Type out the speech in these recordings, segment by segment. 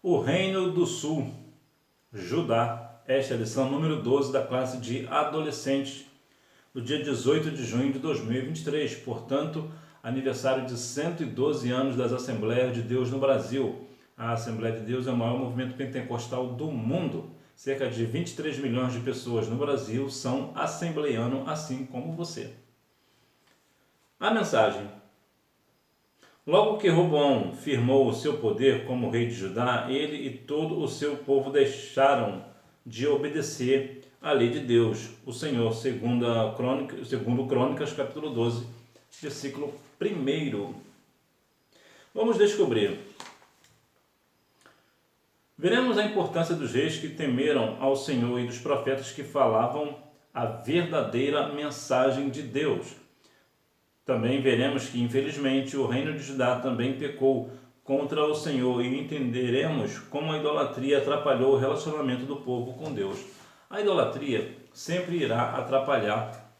O Reino do Sul, Judá. Esta é a lição número 12 da classe de adolescentes, do dia 18 de junho de 2023. Portanto, aniversário de 112 anos das Assembleias de Deus no Brasil. A Assembleia de Deus é o maior movimento pentecostal do mundo. Cerca de 23 milhões de pessoas no Brasil são assembleianos, assim como você. A mensagem. Logo que Roboão firmou o seu poder como rei de Judá, ele e todo o seu povo deixaram de obedecer à lei de Deus, o Senhor, segundo Crônicas, capítulo 12, versículo 1. Vamos descobrir. Veremos a importância dos reis que temeram ao Senhor e dos profetas que falavam a verdadeira mensagem de Deus. Também veremos que, infelizmente, o reino de Judá também pecou contra o Senhor e entenderemos como a idolatria atrapalhou o relacionamento do povo com Deus. A idolatria sempre irá atrapalhar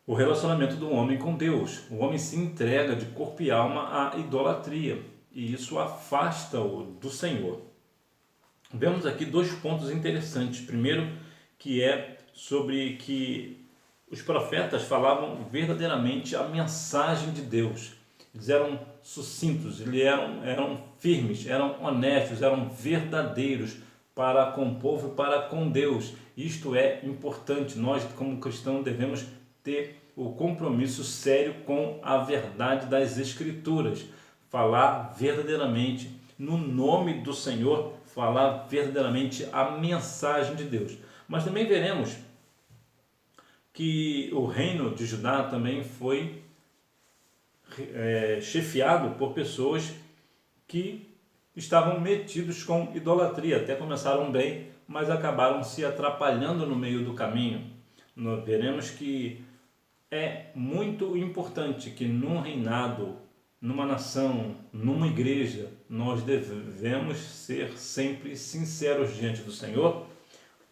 o relacionamento do homem com Deus. O homem se entrega de corpo e alma à idolatria e isso afasta-o do Senhor. Vemos aqui dois pontos interessantes. Primeiro, que é sobre que os profetas falavam verdadeiramente a mensagem de Deus. Eles eram sucintos, eles eram firmes, eram honestos, eram verdadeiros para com o povo e para com Deus. Isto é importante. Nós, como cristãos, devemos ter o compromisso sério com a verdade das Escrituras. Falar verdadeiramente no nome do Senhor, falar verdadeiramente a mensagem de Deus. Mas também veremos que o reino de Judá também foi chefiado por pessoas que estavam metidos com idolatria. Até começaram bem, mas acabaram se atrapalhando no meio do caminho. Nós veremos que é muito importante que num reinado, numa nação, numa igreja, nós devemos ser sempre sinceros diante do Senhor,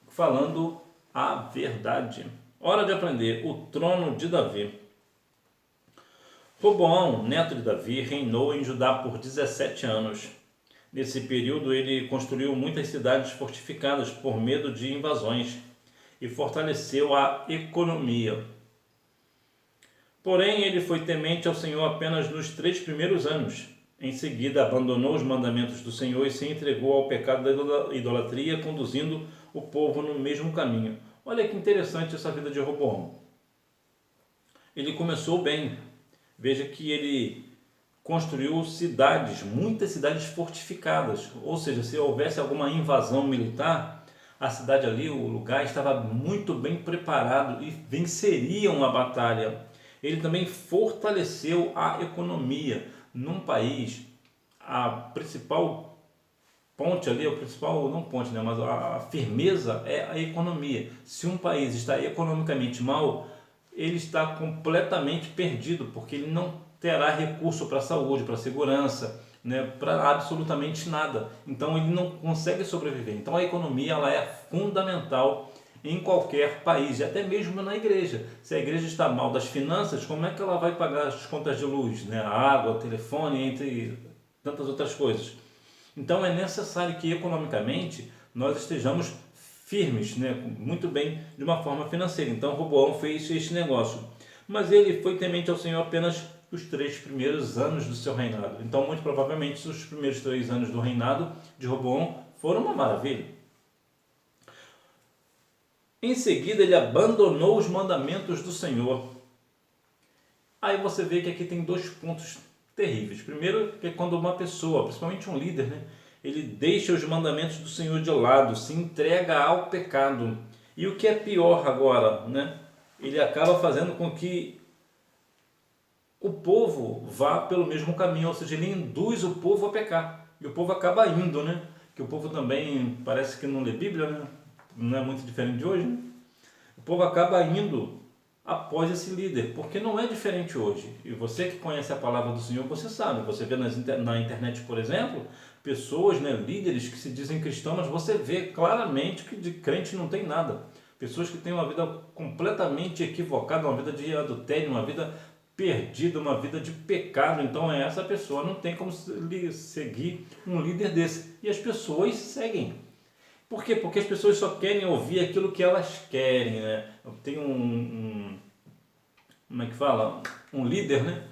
falando a verdade. Hora de aprender. O trono de Davi. Roboão, neto de Davi, reinou em Judá por 17 anos. Nesse período, ele construiu muitas cidades fortificadas por medo de invasões e fortaleceu a economia. Porém, ele foi temente ao Senhor apenas nos 3 primeiros anos. Em seguida, abandonou os mandamentos do Senhor e se entregou ao pecado da idolatria, conduzindo o povo no mesmo caminho. Olha que interessante essa vida de Roboão. Ele começou bem. Veja que ele construiu cidades, muitas cidades fortificadas. Ou seja, se houvesse alguma invasão militar, a cidade ali, o lugar estava muito bem preparado e venceriam a batalha. Ele também fortaleceu a economia. Num país, a principal ponte ali, mas a firmeza é a economia. Se um país está economicamente mal, ele está completamente perdido, porque ele não terá recurso para a saúde, para a segurança, para absolutamente nada. Então ele não consegue sobreviver. Então a economia ela é fundamental em qualquer país, e até mesmo na igreja. Se a igreja está mal das finanças, como é que ela vai pagar as contas de luz, a água, o telefone, entre tantas outras coisas? Então é necessário que economicamente nós estejamos firmes, muito bem de uma forma financeira. Então Roboão fez este negócio. Mas ele foi temente ao Senhor apenas os 3 primeiros anos do seu reinado. Então muito provavelmente os primeiros 3 anos do reinado de Roboão foram uma maravilha. Em seguida ele abandonou os mandamentos do Senhor. Aí você vê que aqui tem 2 pontos terríveis. Primeiro, que é quando uma pessoa, principalmente um líder, ele deixa os mandamentos do Senhor de lado, se entrega ao pecado. E o que é pior agora, ele acaba fazendo com que o povo vá pelo mesmo caminho, ou seja, ele induz o povo a pecar. E o povo acaba indo, Que o povo também parece que não lê Bíblia, não é muito diferente de hoje, O povo acaba indo após esse líder, porque não é diferente hoje. E você que conhece a palavra do Senhor, você sabe. Você vê na internet, por exemplo, pessoas, líderes que se dizem cristãos, mas você vê claramente que de crente não tem nada. Pessoas que têm uma vida completamente equivocada, uma vida de adultério, uma vida perdida, uma vida de pecado. Então essa pessoa não tem como seguir um líder desse. E as pessoas seguem. Por quê? Porque as pessoas só querem ouvir aquilo que elas querem, né? Tem como é que fala? Um líder, né?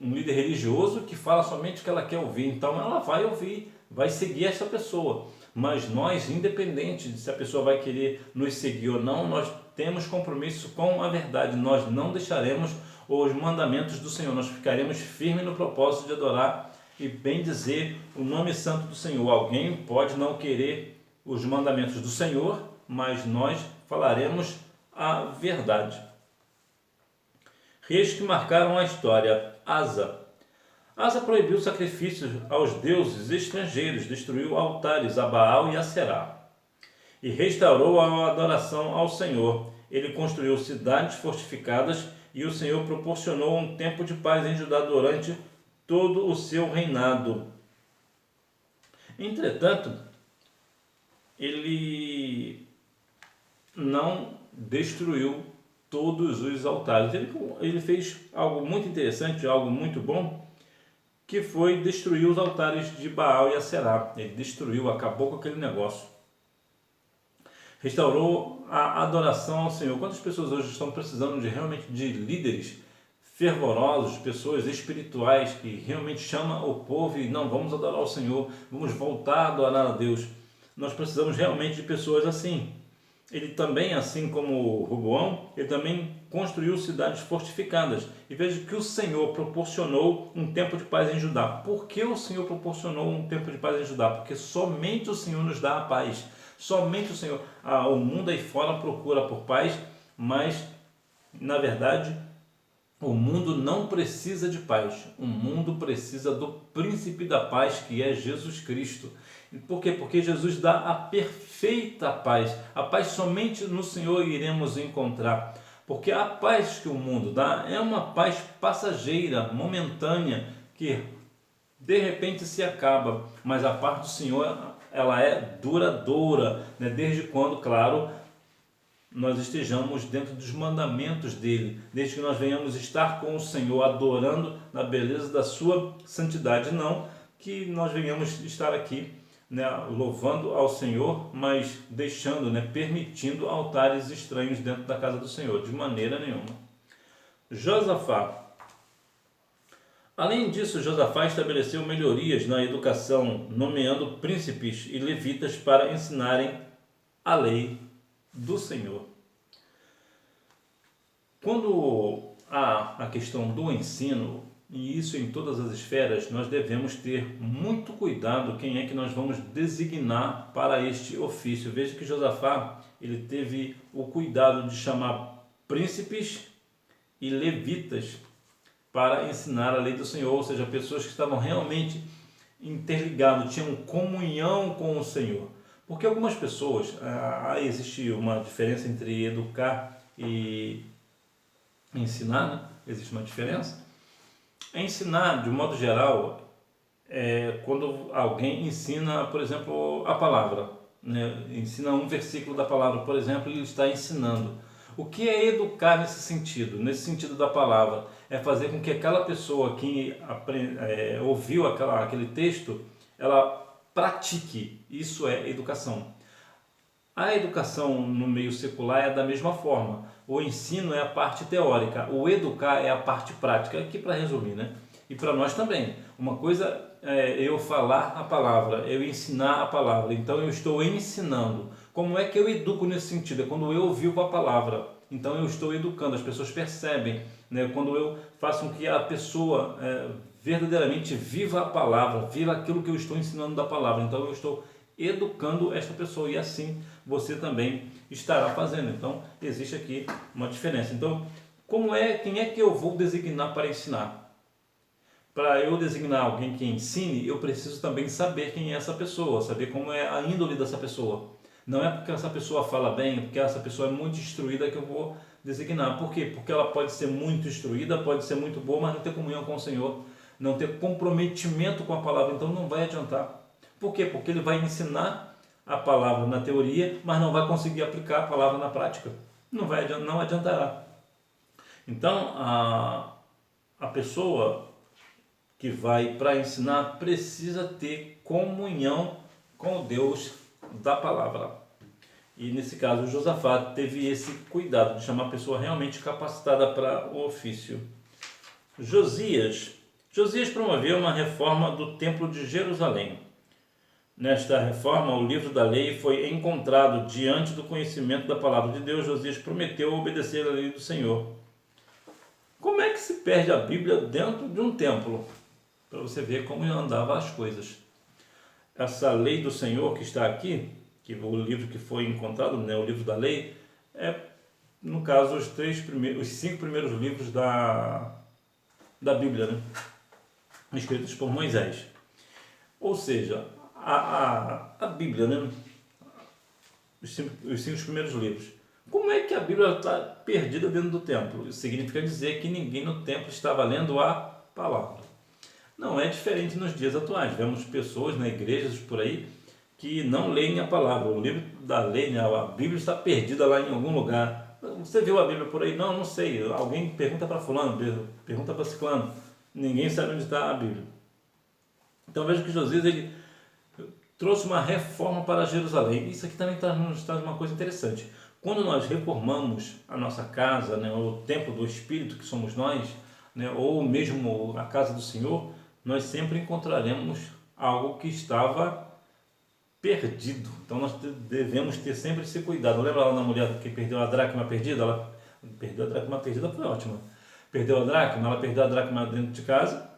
Um líder religioso que fala somente o que ela quer ouvir. Então ela vai ouvir, vai seguir essa pessoa. Mas nós, independente de se a pessoa vai querer nos seguir ou não, nós temos compromisso com a verdade. Nós não deixaremos os mandamentos do Senhor. Nós ficaremos firmes no propósito de adorar e bem dizer o nome santo do Senhor. Alguém pode não querer os mandamentos do Senhor, mas nós falaremos a verdade. Reis que marcaram a história. Asa proibiu sacrifícios aos deuses estrangeiros, destruiu altares a Baal e a Será, e restaurou a adoração ao Senhor. Ele construiu cidades fortificadas e o Senhor proporcionou um tempo de paz em Judá durante todo o seu reinado. Entretanto, ele não destruiu todos os altares. Ele fez algo muito interessante, algo muito bom, que foi destruir os altares de Baal e Aserá. Ele destruiu, acabou com aquele negócio. Restaurou a adoração ao Senhor. Quantas pessoas hoje estão precisando realmente de líderes fervorosos, pessoas espirituais que realmente chamam o povo e não, vamos adorar o Senhor, vamos voltar a adorar a Deus. Nós precisamos realmente de pessoas assim. Ele também, assim como Roboão, ele também construiu cidades fortificadas. E veja que o Senhor proporcionou um tempo de paz em Judá. Por que o Senhor proporcionou um tempo de paz em Judá? Porque somente o Senhor nos dá a paz. Somente o Senhor. O mundo aí fora procura por paz, mas, na verdade, o mundo não precisa de paz. O mundo precisa do príncipe da paz, que é Jesus Cristo. Por quê? Porque Jesus dá a perfeita paz. A paz somente no Senhor iremos encontrar. Porque a paz que o mundo dá é uma paz passageira, momentânea, que de repente se acaba. Mas a paz do Senhor, ela é duradoura, né? Desde quando, claro, nós estejamos dentro dos mandamentos dele, desde que nós venhamos estar com o Senhor, adorando na beleza da sua santidade, não que nós venhamos estar aqui, né, louvando ao Senhor, mas deixando, né, permitindo altares estranhos dentro da casa do Senhor, de maneira nenhuma. Josafá. Além disso, Josafá estabeleceu melhorias na educação, nomeando príncipes e levitas para ensinarem a lei do Senhor. Quando há a questão do ensino, e isso em todas as esferas, nós devemos ter muito cuidado quem é que nós vamos designar para este ofício. Veja que Josafá, ele teve o cuidado de chamar príncipes e levitas para ensinar a lei do Senhor, ou seja, pessoas que estavam realmente interligadas, tinham comunhão com o Senhor. Porque algumas pessoas, existe uma diferença entre educar e ensinar, né? Existe uma diferença. Ensinar, de modo geral, é quando alguém ensina, por exemplo, a palavra, né? Ensina um versículo da palavra, por exemplo, ele está ensinando. O que é educar nesse sentido? Nesse sentido da palavra, é fazer com que aquela pessoa que ouviu aquele texto, ela pratique. Isso é educação. A educação no meio secular é da mesma forma. O ensino é a parte teórica, o educar é a parte prática. Aqui para resumir, né? E para nós também. Uma coisa é eu falar a palavra, eu ensinar a palavra. Então eu estou ensinando. Como é que eu educo nesse sentido? É quando eu vivo a palavra. Então eu estou educando, as pessoas percebem, né? Quando eu faço com que a pessoa verdadeiramente viva a palavra, viva aquilo que eu estou ensinando da palavra. Então eu estou educando esta pessoa e assim você também estará fazendo. Então existe aqui uma diferença. Então quem é que eu vou designar para ensinar? Para eu designar alguém que ensine, eu preciso também saber quem é essa pessoa, saber como é a índole dessa pessoa. Não é porque essa pessoa fala bem, porque essa pessoa é muito instruída que eu vou designar. Por quê? Porque ela pode ser muito instruída, pode ser muito boa, mas não ter comunhão com o Senhor, não ter comprometimento com a palavra, então não vai adiantar. Por quê? Porque ele vai ensinar a palavra na teoria, mas não vai conseguir aplicar a palavra na prática. Não adiantará. Então, a pessoa que vai para ensinar precisa ter comunhão com o Deus da palavra. E nesse caso, Josafá teve esse cuidado de chamar a pessoa realmente capacitada para o ofício. Josias promoveu uma reforma do Templo de Jerusalém. Nesta reforma, o livro da lei foi encontrado diante do conhecimento da palavra de Deus. Josias prometeu obedecer à lei do Senhor. Como é que se perde a Bíblia dentro de um templo? Para você ver como andavam as coisas. Essa lei do Senhor que está aqui, que o livro que foi encontrado, né, o livro da lei, é, no caso, os 5 primeiros livros da Bíblia, né, escritos por Moisés. Ou seja, a Bíblia, né, os 5 primeiros livros. Como é que a Bíblia está perdida dentro do templo? Isso significa dizer que ninguém no templo estava lendo a palavra. Não é diferente nos dias atuais. Vemos pessoas na igrejas por aí que não leem a palavra. O livro da lei, né, a Bíblia está perdida lá em algum lugar. Você viu a Bíblia por aí? Não, não sei. Alguém pergunta para fulano, pergunta para ciclano. Ninguém sabe onde está a Bíblia. Então veja que Josias ele trouxe uma reforma para Jerusalém. Isso aqui também nos traz uma coisa interessante. Quando nós reformamos a nossa casa, né, o templo do Espírito que somos nós, né, ou mesmo a casa do Senhor, nós sempre encontraremos algo que estava perdido. Então nós devemos ter sempre esse cuidado. Lembra lá da mulher que perdeu a dracma perdida? Ela perdeu a dracma perdida, foi ótima. Perdeu a dracma, ela perdeu a dracma dentro de casa,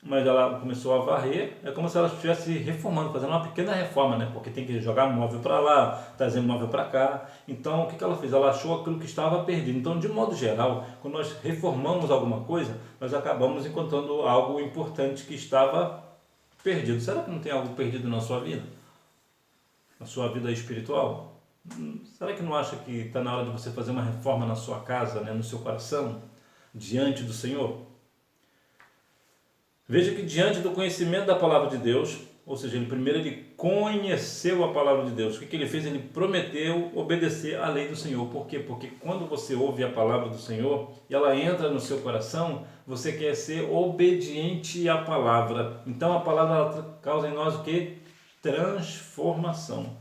mas ela começou a varrer. É como se ela estivesse reformando, fazendo uma pequena reforma, né? Porque tem que jogar móvel para lá, trazer móvel para cá. Então o que ela fez? Ela achou aquilo que estava perdido. Então, de modo geral, quando nós reformamos alguma coisa, nós acabamos encontrando algo importante que estava perdido. Será que não tem algo perdido na sua vida? Na sua vida espiritual? Será que não acha que está na hora de você fazer uma reforma na sua casa, né? No seu coração, diante do Senhor? Veja que diante do conhecimento da palavra de Deus, ou seja, ele conheceu a palavra de Deus. O que ele fez? Ele prometeu obedecer à lei do Senhor. Por quê? Porque quando você ouve a palavra do Senhor e ela entra no seu coração, você quer ser obediente à palavra. Então a palavra ela causa em nós o que? Transformação.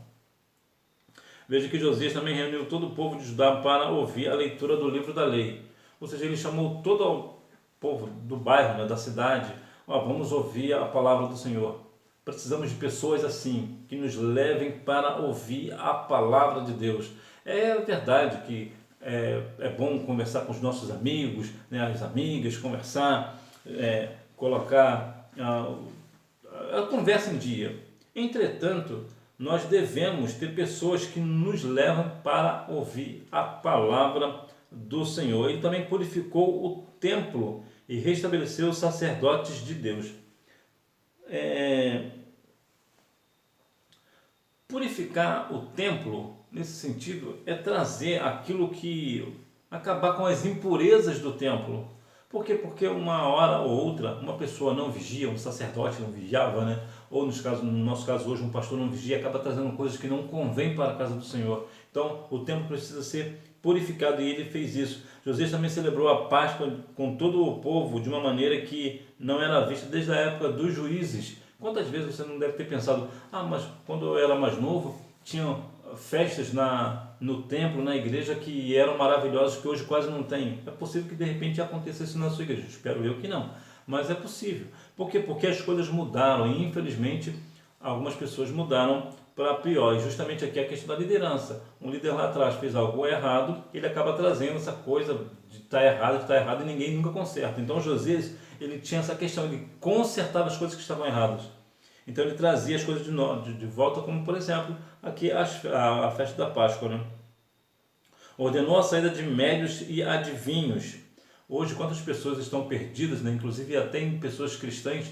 Veja que Josias também reuniu todo o povo de Judá para ouvir a leitura do livro da lei. Ou seja, ele chamou todo o povo do bairro, né, da cidade. Vamos ouvir a palavra do Senhor. Precisamos de pessoas assim, que nos levem para ouvir a palavra de Deus. É verdade que é bom conversar com os nossos amigos, né, as amigas, conversar, colocar a conversa em dia. Entretanto, nós devemos ter pessoas que nos levam para ouvir a palavra do Senhor. Ele também purificou o templo e restabeleceu os sacerdotes de Deus. Purificar o templo, nesse sentido, é trazer aquilo que... acabar com as impurezas do templo. Por quê? Porque uma hora ou outra, uma pessoa não vigia, um sacerdote não vigiava, né? Ou no nosso caso hoje, um pastor não vigia, acaba trazendo coisas que não convêm para a casa do Senhor. Então, o templo precisa ser purificado e ele fez isso. Josias também celebrou a Páscoa com todo o povo de uma maneira que não era vista desde a época dos juízes. Quantas vezes você não deve ter pensado, mas quando eu era mais novo, tinham festas no templo, na igreja, que eram maravilhosas, que hoje quase não tem. É possível que de repente aconteça isso na sua igreja, espero eu que não, mas é possível. Por quê? Porque as coisas mudaram e infelizmente algumas pessoas mudaram para pior. E justamente aqui é a questão da liderança. Um líder lá atrás fez algo errado, ele acaba trazendo essa coisa de estar errado e ninguém nunca conserta. Então Josias, ele tinha essa questão, ele consertava as coisas que estavam erradas. Então ele trazia as coisas de volta, como por exemplo, aqui a festa da Páscoa, né? Ordenou a saída de médios e adivinhos. Hoje, quantas pessoas estão perdidas, né? Inclusive até em pessoas cristãs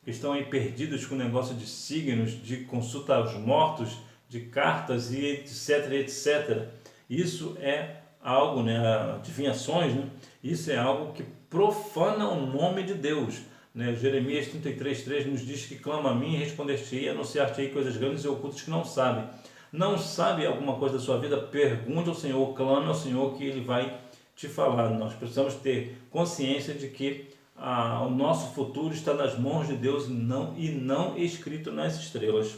que estão aí perdidas com o negócio de signos, de consulta aos mortos, de cartas e etc, etc. Isso é algo, né? Adivinhações, né? Isso é algo que profana o nome de Deus. Né? Jeremias 33:3 nos diz que clama a mim e responder-te-ei, anunciar-te-ei coisas grandes e ocultas que não sabe. Não sabe alguma coisa da sua vida? Pergunte ao Senhor, clame ao Senhor que Ele vai te falar. Nós precisamos ter consciência de que o nosso futuro está nas mãos de Deus e não escrito nas estrelas.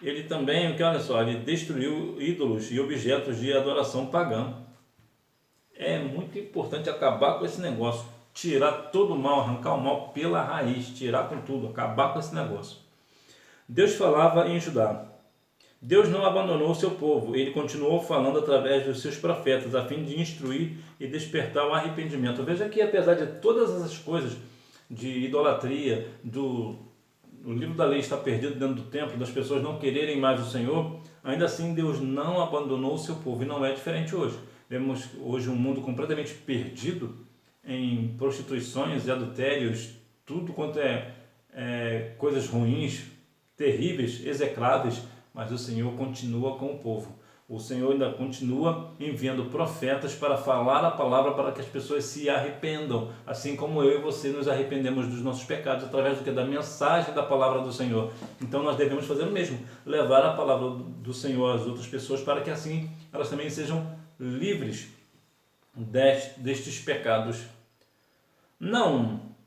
Ele também, olha só, ele destruiu ídolos e objetos de adoração pagã. É muito importante acabar com esse negócio, tirar todo o mal, arrancar o mal pela raiz, tirar com tudo, acabar com esse negócio. Deus falava em Judá. Deus não abandonou o seu povo, ele continuou falando através dos seus profetas, a fim de instruir e despertar o arrependimento. Veja que apesar de todas essas coisas, de idolatria, o livro da lei estar perdido dentro do templo, das pessoas não quererem mais o Senhor, ainda assim Deus não abandonou o seu povo, e não é diferente hoje. Vemos hoje um mundo completamente perdido em prostituições e adultérios, tudo quanto é coisas ruins, terríveis, execráveis, mas o Senhor continua com o povo. O Senhor ainda continua enviando profetas para falar a palavra para que as pessoas se arrependam, assim como eu e você nos arrependemos dos nossos pecados através da mensagem da palavra do Senhor. Então nós devemos fazer o mesmo, levar a palavra do Senhor às outras pessoas para que assim elas também sejam livres destes pecados.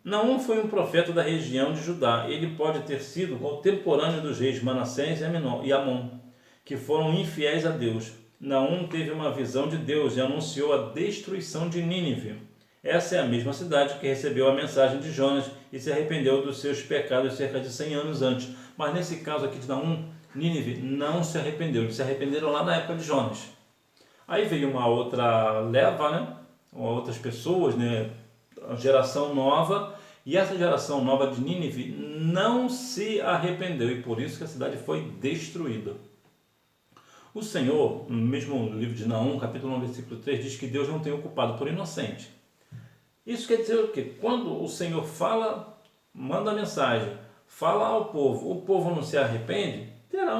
Naum foi um profeta da região de Judá. Ele pode ter sido contemporâneo dos reis Manassés e Amon, que foram infiéis a Deus. Naum teve uma visão de Deus e anunciou a destruição de Nínive. Essa é a mesma cidade que recebeu a mensagem de Jonas e se arrependeu dos seus pecados cerca de 100 anos antes. Mas nesse caso aqui de Naum, Nínive não se arrependeu. Eles se arrependeram lá na época de Jonas. Aí veio uma outra leva, né? Outras pessoas, né? A geração nova, e essa geração nova de Nínive não se arrependeu, e por isso que a cidade foi destruída. O Senhor, no mesmo livro de Naum, capítulo 1, versículo 3, diz que Deus não tem o culpado por inocente. Isso quer dizer o quê? Quando o Senhor fala, manda a mensagem, fala ao povo, o povo não se arrepende, haverá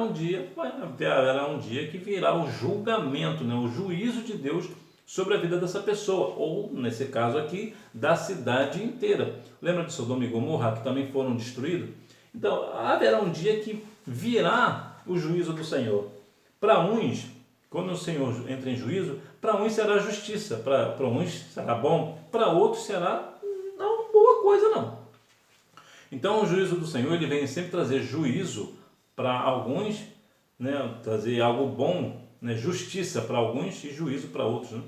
um dia que virá o julgamento, né? O juízo de Deus sobre a vida dessa pessoa, ou, nesse caso aqui, da cidade inteira. Lembra de Sodoma e Gomorra, que também foram destruídos? Então, haverá um dia que virá o juízo do Senhor. Para uns, quando o Senhor entra em juízo, para uns será justiça, para uns será bom, para outros será não boa coisa não. Então, o juízo do Senhor, ele vem sempre trazer juízo para alguns, né, trazer algo bom, né, justiça para alguns e juízo para outros, né?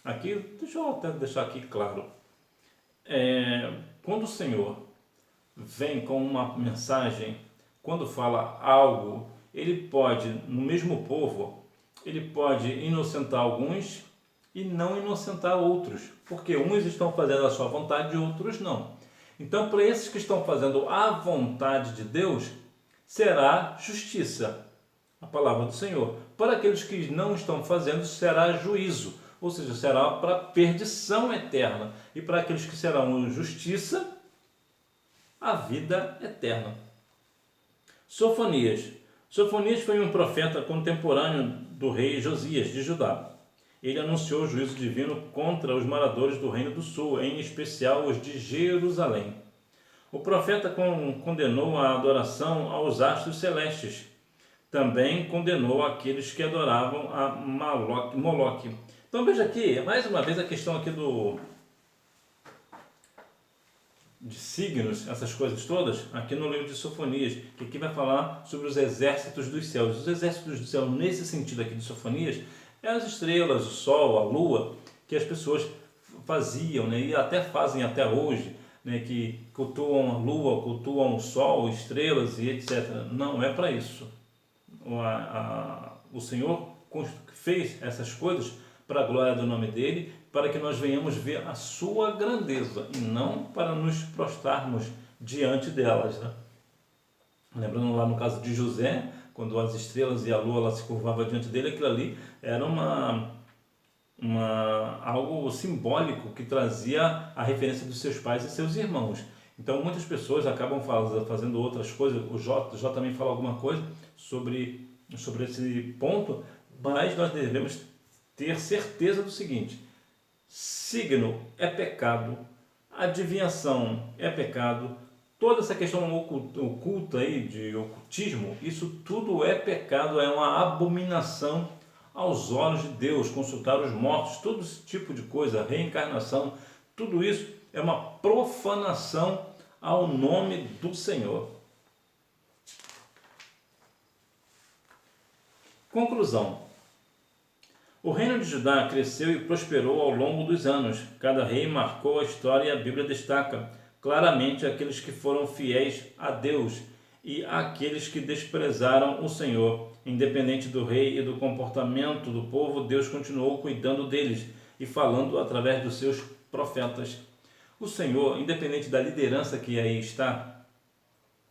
Aqui, deixa eu até deixar aqui claro, quando o Senhor vem com uma mensagem, quando fala algo, ele pode, no mesmo povo, ele pode inocentar alguns e não inocentar outros, porque uns estão fazendo a sua vontade e outros não. Então, para esses que estão fazendo a vontade de Deus, será justiça, a palavra do Senhor. Para aqueles que não estão fazendo, será juízo, ou seja, será para perdição eterna. E para aqueles que serão justiça, a vida eterna. Sofonias. Sofonias foi um profeta contemporâneo do rei Josias, de Judá. Ele anunciou o juízo divino contra os moradores do Reino do Sul, em especial os de Jerusalém. O profeta condenou a adoração aos astros celestes. Também condenou aqueles que adoravam a Moloque. Então veja aqui, mais uma vez a questão aqui de signos, essas coisas todas, aqui no livro de Sofonias, que aqui vai falar sobre os exércitos dos céus. Os exércitos dos céus, nesse sentido aqui de Sofonias, é as estrelas, o sol, a lua, que as pessoas faziam, né, e até fazem até hoje, né, que cultuam a lua, cultuam o sol, estrelas e etc. Não é para isso. O Senhor fez essas coisas para a glória do nome dele, para que nós venhamos ver a sua grandeza e não para nos prostrarmos diante delas, né? Lembrando lá no caso de José, quando as estrelas e a lua se curvavam diante dele, aquilo ali era algo simbólico que trazia a referência dos seus pais e seus irmãos. Então muitas pessoas acabam fazendo outras coisas. O Jó também fala alguma coisa sobre esse ponto, mas nós devemos ter certeza do seguinte: signo é pecado, adivinhação é pecado, toda essa questão oculta aí de ocultismo, isso tudo é pecado, é uma abominação aos olhos de Deus, consultar os mortos, todo esse tipo de coisa, reencarnação, tudo isso é uma profanação ao nome do Senhor. Conclusão. O reino de Judá cresceu e prosperou ao longo dos anos. Cada rei marcou a história e a Bíblia destaca claramente aqueles que foram fiéis a Deus e aqueles que desprezaram o Senhor. Independente do rei e do comportamento do povo, Deus continuou cuidando deles e falando através dos seus profetas. O Senhor, independente da liderança que aí está,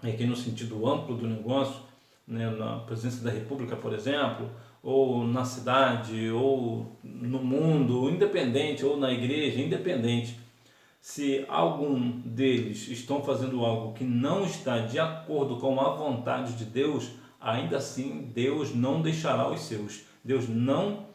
aqui no sentido amplo do negócio, né, na presidência da República, por exemplo, ou na cidade, ou no mundo, independente, ou na igreja, independente, se algum deles estão fazendo algo que não está de acordo com a vontade de Deus, ainda assim Deus não deixará os seus. Deus não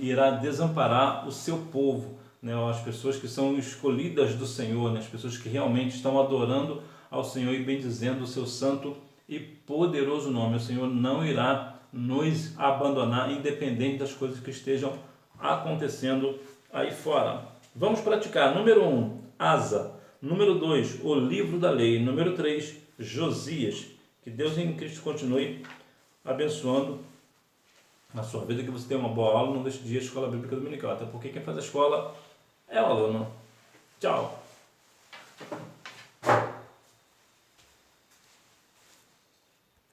irá desamparar o seu povo, né, as pessoas que são escolhidas do Senhor, né, as pessoas que realmente estão adorando ao Senhor e bendizendo o seu santo e poderoso nome. O Senhor não irá nos abandonar, independente das coisas que estejam acontecendo aí fora. Vamos praticar. Número 1, Asa. Número 2, o livro da lei. Número 3, Josias. Que Deus em Cristo continue abençoando a sua vida, que você tenha uma boa aula. Não deixe de ir à Escola Bíblica Dominical, até porque quem faz a escola é o aluno. Tchau!